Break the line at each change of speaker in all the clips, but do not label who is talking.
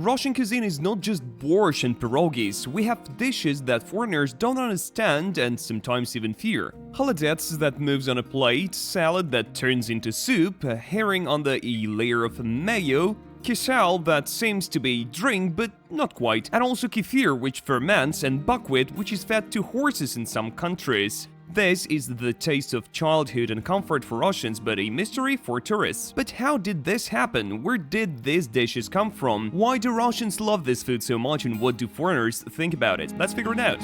Russian cuisine is not just borscht and pierogis, we have dishes that foreigners don't understand and sometimes even fear. Holodets that moves on a plate, salad that turns into soup, a herring under a layer of mayo, Kissel that seems to be drink but not quite, and also kefir which ferments, and buckwheat which is fed to horses in some countries. This is the taste of childhood and comfort for Russians, but a mystery for tourists. But how did this happen? Where did these dishes come from? Why do Russians love this food so much, and what do foreigners think about it? Let's figure it out.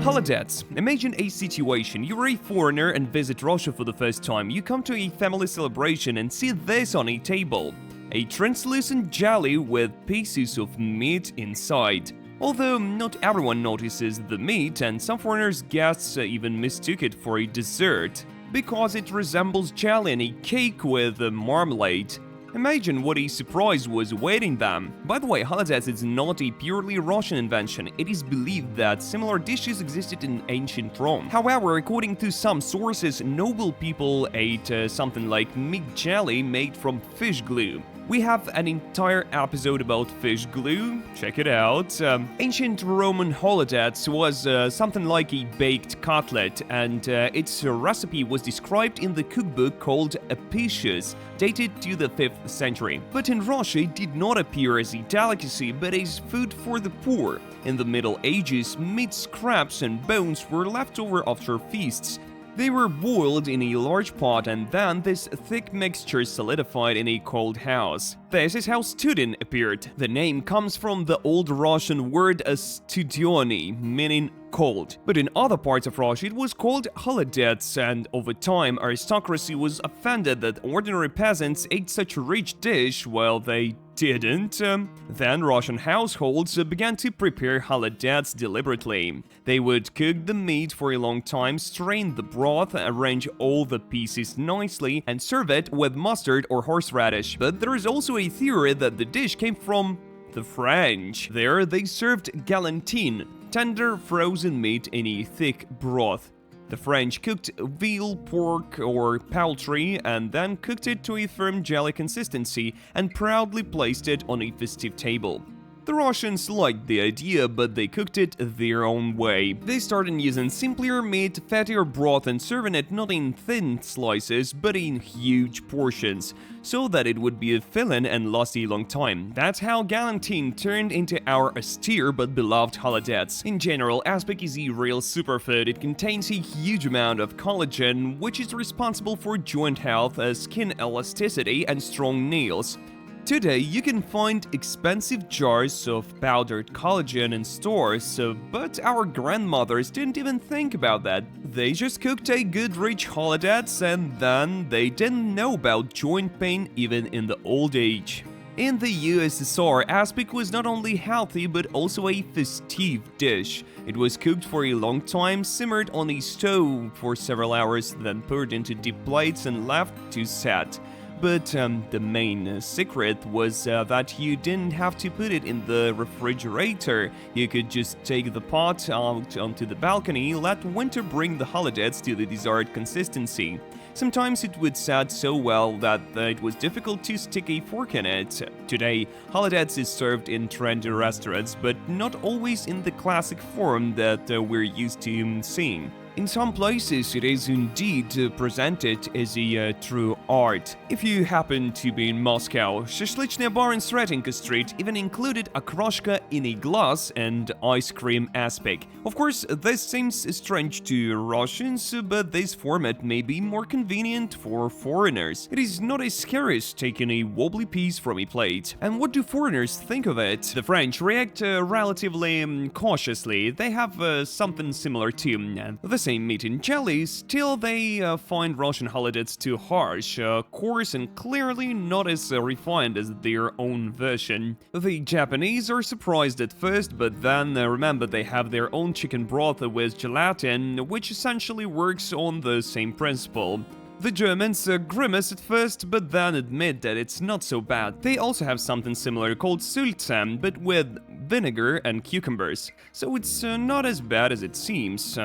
Holodets. Imagine a situation. You're a foreigner and visit Russia for the first time. You come to a family celebration and see this on a table. A translucent jelly with pieces of meat inside. Although not everyone notices the meat, and some foreigners' guests even mistook it for a dessert, because it resembles jelly and a cake with marmalade. Imagine what a surprise was awaiting them. By the way, holodets is not a purely Russian invention. It is believed that similar dishes existed in ancient Rome. However, according to some sources, noble people ate something like meat jelly made from fish glue. We have an entire episode about fish glue, check it out. Ancient Roman holodets was something like a baked cutlet, and its recipe was described in the cookbook called Apicius, dated to the 5th century. But in Russia it did not appear as a delicacy, but as food for the poor. In the Middle Ages, meat scraps and bones were left over after feasts. They were boiled in a large pot, and then this thick mixture solidified in a cold house. This is how studin appeared. The name comes from the Old Russian word studiony, meaning cold. But in other parts of Russia it was called holodets, and over time aristocracy was offended that ordinary peasants ate such a rich dish while they didn't. Then Russian households began to prepare holodets deliberately. They would cook the meat for a long time, strain the broth, arrange all the pieces nicely, and serve it with mustard or horseradish. But there is also a theory that the dish came from the French. There they served galantine, tender frozen meat in a thick broth. The French cooked veal, pork, or poultry, and then cooked it to a firm jelly consistency and proudly placed it on a festive table. The Russians liked the idea, but they cooked it their own way. They started using simpler meat, fattier broth, and serving it not in thin slices, but in huge portions, so that it would be a fill-in and last a long time. That's how galantine turned into our austere but beloved holodets. In general, aspic is a real superfood. It contains a huge amount of collagen, which is responsible for joint health, skin elasticity, and strong nails. Today, you can find expensive jars of powdered collagen in stores, but our grandmothers didn't even think about that. They just cooked a good rich holodets, and then they didn't know about joint pain even in the old age. In the USSR, aspic was not only healthy but also a festive dish. It was cooked for a long time, simmered on a stove for several hours, then poured into deep plates and left to set. But the main secret was that you didn't have to put it in the refrigerator. You could just take the pot out onto the balcony, let winter bring the holodets to the desired consistency. Sometimes it would set so well that it was difficult to stick a fork in it. Today, holodets is served in trendy restaurants, but not always in the classic form that we're used to seeing. In some places, it is indeed presented as a true art. If you happen to be in Moscow, shashlichny bar in Sretenka Street even included Okroshka in a glass and ice cream aspic. Of course, this seems strange to Russians, but this format may be more convenient for foreigners. It is not as scary as taking a wobbly piece from a plate. And what do foreigners think of it? The French react relatively cautiously. They have something similar to the same meat in jelly, still they find Russian holodets too harsh, coarse, and clearly not as refined as their own version. The Japanese are surprised at first, but then remember they have their own chicken broth with gelatin, which essentially works on the same principle. The Germans grimace at first, but then admit that it's not so bad. They also have something similar called Sülze, but with vinegar and cucumbers, so it's not as bad as it seems.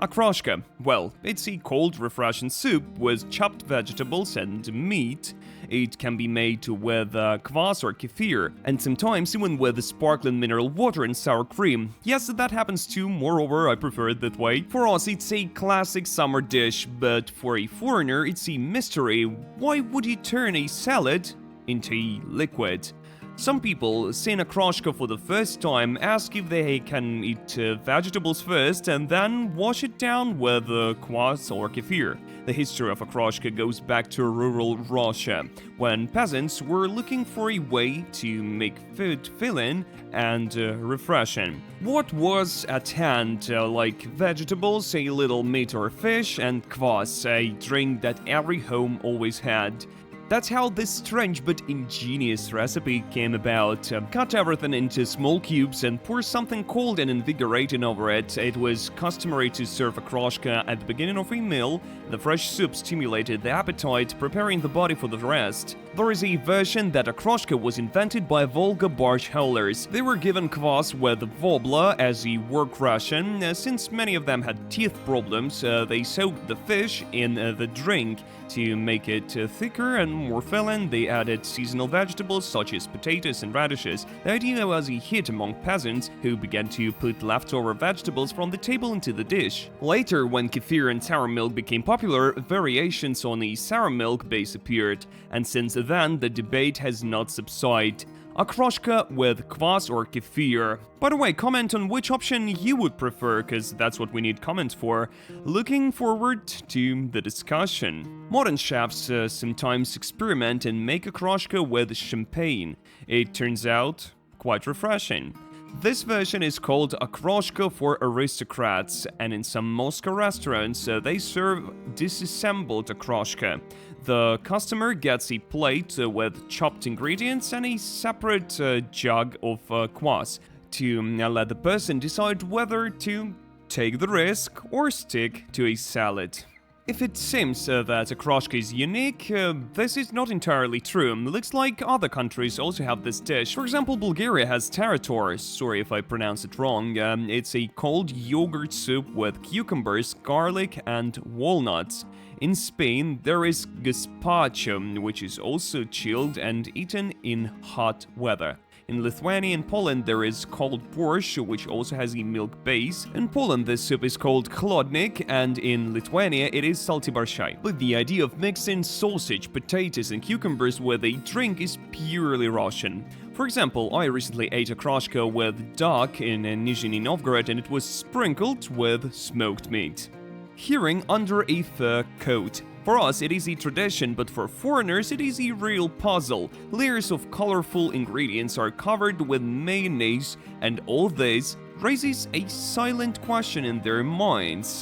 Okroshka. Well, it's a cold, refreshing soup with chopped vegetables and meat. It can be made with kvass or kefir, and sometimes even with sparkling mineral water and sour cream. Yes, that happens too, moreover, I prefer it that way. For us, it's a classic summer dish, but for a foreigner, it's a mystery. Why would you turn a salad into a liquid? Some people, seeing Okroshka for the first time, ask if they can eat vegetables first and then wash it down with kvass or kefir. The history of Okroshka goes back to rural Russia, when peasants were looking for a way to make food filling and refreshing. What was at hand, like vegetables, a little meat or fish, and kvass, a drink that every home always had. That's how this strange but ingenious recipe came about. Cut everything into small cubes and pour something cold and invigorating over it. It was customary to serve Okroshka at the beginning of a meal. The fresh soup stimulated the appetite, preparing the body for the rest. There is a version that Okroshka was invented by Volga Borscht howlers. They were given kvass with vobla as a work ration. Since many of them had teeth problems, they soaked the fish in the drink. To make it thicker and more filling, they added seasonal vegetables such as potatoes and radishes. The idea was a hit among peasants, who began to put leftover vegetables from the table into the dish. Later, when kefir and sour milk became popular, variations on a sour milk base appeared, and since then the debate has not subsided. Okroshka with kvass or kefir. By the way, comment on which option you would prefer, cause that's what we need comments for. Looking forward to the discussion. Modern chefs sometimes experiment and make Okroshka with champagne. It turns out quite refreshing. This version is called Okroshka for aristocrats, and in some Moscow restaurants they serve disassembled Okroshka. The customer gets a plate with chopped ingredients and a separate jug of kvass to let the person decide whether to take the risk or stick to a salad. If it seems that Okroshka is unique, this is not entirely true. Looks like other countries also have this dish. For example, Bulgaria has tarator, sorry if I pronounce it wrong. It's a cold yogurt soup with cucumbers, garlic, and walnuts. In Spain, there is gazpacho, which is also chilled and eaten in hot weather. In Lithuania and Poland, there is cold borscht, which also has a milk base. In Poland, this soup is called chlodnik, and in Lithuania, it is salty barshai. But the idea of mixing sausage, potatoes, and cucumbers with a drink is purely Russian. For example, I recently ate Okroshka with duck in Nizhny Novgorod, and it was sprinkled with smoked meat. Herring under a fur coat. For us, it is a tradition, but for foreigners, it is a real puzzle. Layers of colorful ingredients are covered with mayonnaise, and all this raises a silent question in their minds.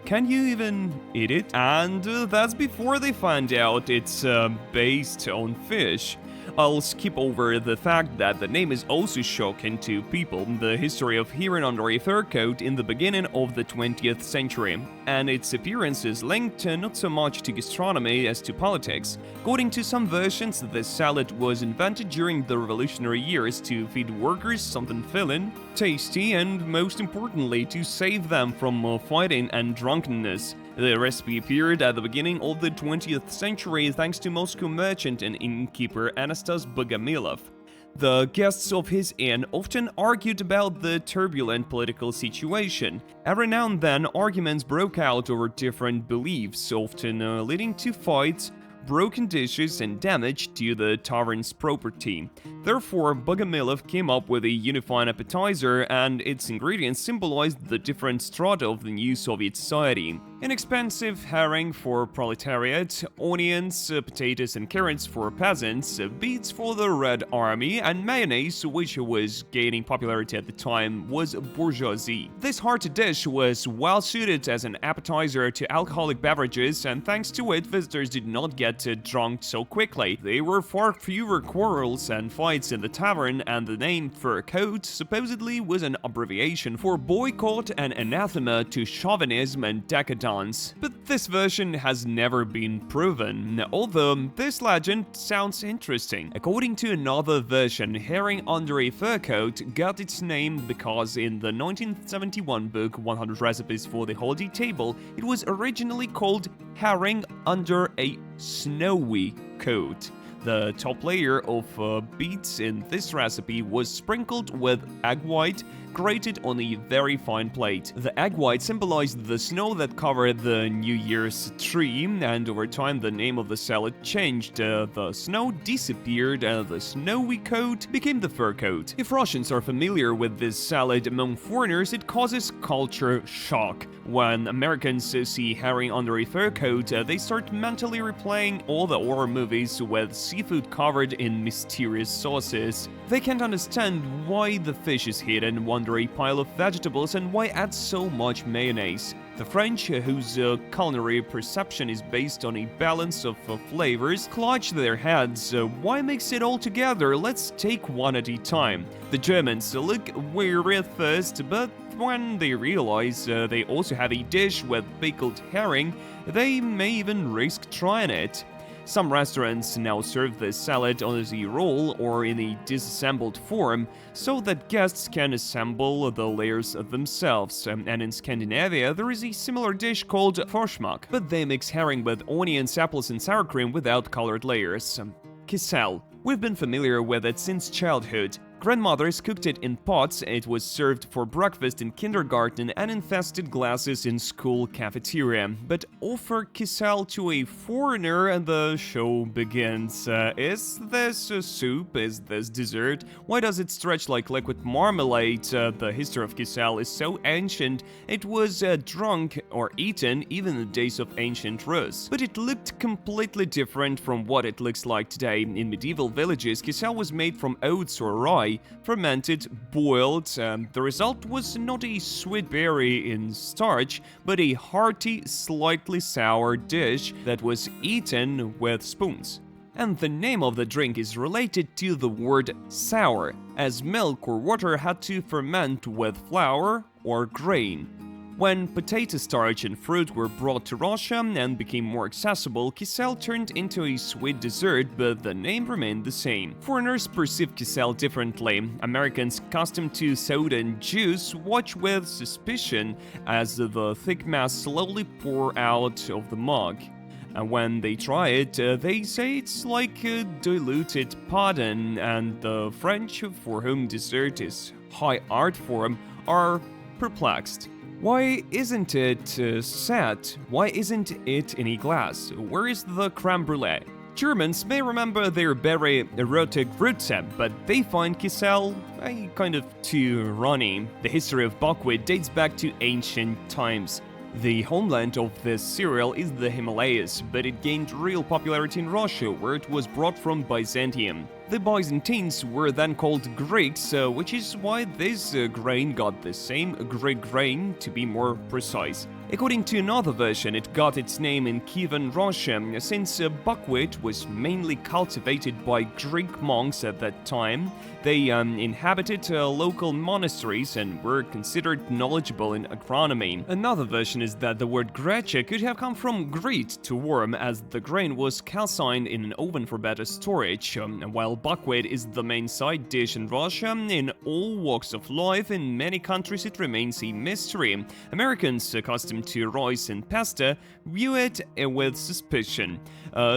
Can you even eat it? And that's before they find out it's based on fish. I'll skip over the fact that the name is also shocking to people. The history of herring under a fur coat in the beginning of the 20th century, and its appearance is linked not so much to gastronomy as to politics. According to some versions, this salad was invented during the revolutionary years to feed workers something filling, tasty, and most importantly, to save them from fighting and drunkenness. The recipe appeared at the beginning of the 20th century thanks to Moscow merchant and innkeeper Anastas Bogomilov. The guests of his inn often argued about the turbulent political situation. Every now and then, arguments broke out over different beliefs, often leading to fights, broken dishes, and damage to the tavern's property. Therefore, Bogomilov came up with a unifying appetizer, and its ingredients symbolized the different strata of the new Soviet society. Inexpensive herring for proletariat, onions, potatoes and carrots for peasants, beets for the Red Army, and mayonnaise, which was gaining popularity at the time, was bourgeoisie. This hearty dish was well suited as an appetizer to alcoholic beverages, and thanks to it, visitors did not get drunk so quickly. There were far fewer quarrels and fights in the tavern, and the name fur coat supposedly was an abbreviation for boycott and anathema to chauvinism and decadence. chance. But this version has never been proven, although this legend sounds interesting. According to another version, herring under a fur coat got its name because in the 1971 book 100 Recipes for the Holiday Table, it was originally called herring under a snowy coat. The top layer of beets in this recipe was sprinkled with egg white, grated on a very fine plate. The egg white symbolized the snow that covered the New Year's tree, and over time the name of the salad changed. The snow disappeared and the snowy coat became the fur coat. If Russians are familiar with this salad among foreigners, it causes culture shock. When Americans see herring under a fur coat, they start mentally replaying all the horror movies with seafood covered in mysterious sauces. They can't understand why the fish is hidden under a pile of vegetables and why add so much mayonnaise. The French, whose culinary perception is based on a balance of flavors, clutch their heads. Why mix it all together? Let's take one at a time. The Germans look weary at first, but when they realize they also have a dish with pickled herring, they may even risk trying it. Some restaurants now serve this salad as a roll or in a disassembled form, so that guests can assemble the layers themselves. And in Scandinavia, there is a similar dish called Forsmak, but they mix herring with onions, apples, and sour cream without colored layers. Kissel. We've been familiar with it since childhood. Grandmothers cooked it in pots, it was served for breakfast in kindergarten and in festive glasses in school cafeteria. But offer Kissel to a foreigner and the show begins. Is this a soup? Is this dessert? Why does it stretch like liquid marmalade? The history of Kissel is so ancient, it was drunk or eaten even in the days of ancient Rus. But it looked completely different from what it looks like today. In medieval villages, Kissel was made from oats or rye, fermented, boiled. The result was not a sweet berry in starch, but a hearty, slightly sour dish that was eaten with spoons. And the name of the drink is related to the word sour, as milk or water had to ferment with flour or grain. When potato starch and fruit were brought to Russia and became more accessible, Kissel turned into a sweet dessert, but the name remained the same. Foreigners perceive Kissel differently. Americans, accustomed to soda and juice, watch with suspicion as the thick mass slowly pour out of the mug. And when they try it, they say it's like a diluted pudding, and the French, for whom dessert is high art form, are perplexed. Why isn't it set? Why isn't it in a glass? Where is the crème brûlée? Germans may remember their very erotic roots, but they find Kissel kind of too runny. The history of buckwheat dates back to ancient times. The homeland of this cereal is the Himalayas, but it gained real popularity in Russia, where it was brought from Byzantium. The Byzantines were then called Greeks, which is why this grain got the same Greek grain, to be more precise. According to another version, it got its name in Kievan, Russia, since buckwheat was mainly cultivated by Greek monks at that time. They inhabited local monasteries and were considered knowledgeable in agronomy. Another version is that the word greche could have come from grete, to warm, as the grain was calcined in an oven for better storage. While buckwheat is the main side dish in Russia, in all walks of life, in many countries it remains a mystery. Americans, accustomed to rice and pasta, view it with suspicion.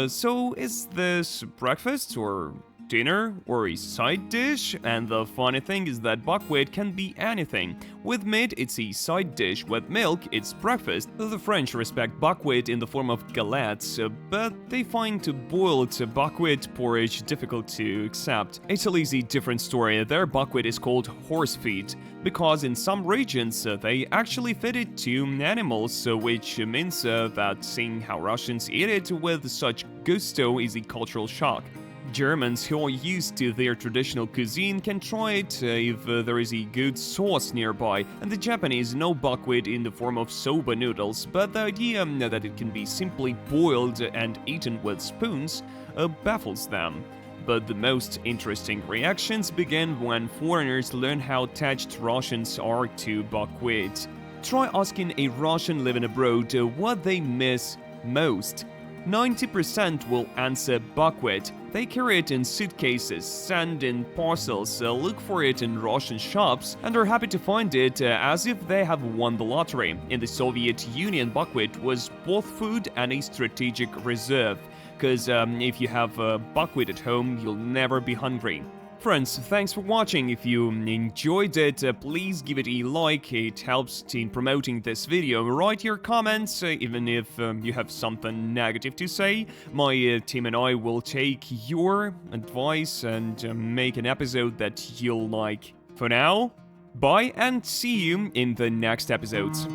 So is this breakfast or dinner or a side dish? And the funny thing is that buckwheat can be anything. With meat, it's a side dish. With milk, it's breakfast. The French respect buckwheat in the form of galettes, but they find boiled buckwheat porridge difficult to accept. Italy's a different story. Their buckwheat is called horse feed, because in some regions they actually feed it to animals, which means that seeing how Russians eat it with such gusto is a cultural shock. Germans who are used to their traditional cuisine can try it if there is a good sauce nearby, and the Japanese know buckwheat in the form of soba noodles, but the idea that it can be simply boiled and eaten with spoons baffles them. But the most interesting reactions begin when foreigners learn how attached Russians are to buckwheat. Try asking a Russian living abroad what they miss most. 90% will answer buckwheat. They carry it in suitcases, send in parcels, look for it in Russian shops, and are happy to find it as if they have won the lottery. In the Soviet Union, buckwheat was both food and a strategic reserve, because if you have buckwheat at home, you'll never be hungry. Friends, thanks for watching. If you enjoyed it, please give it a like. It helps in promoting this video. Write your comments, even if you have something negative to say. My team and I will take your advice and make an episode that you'll like. For now, bye and see you in the next episodes.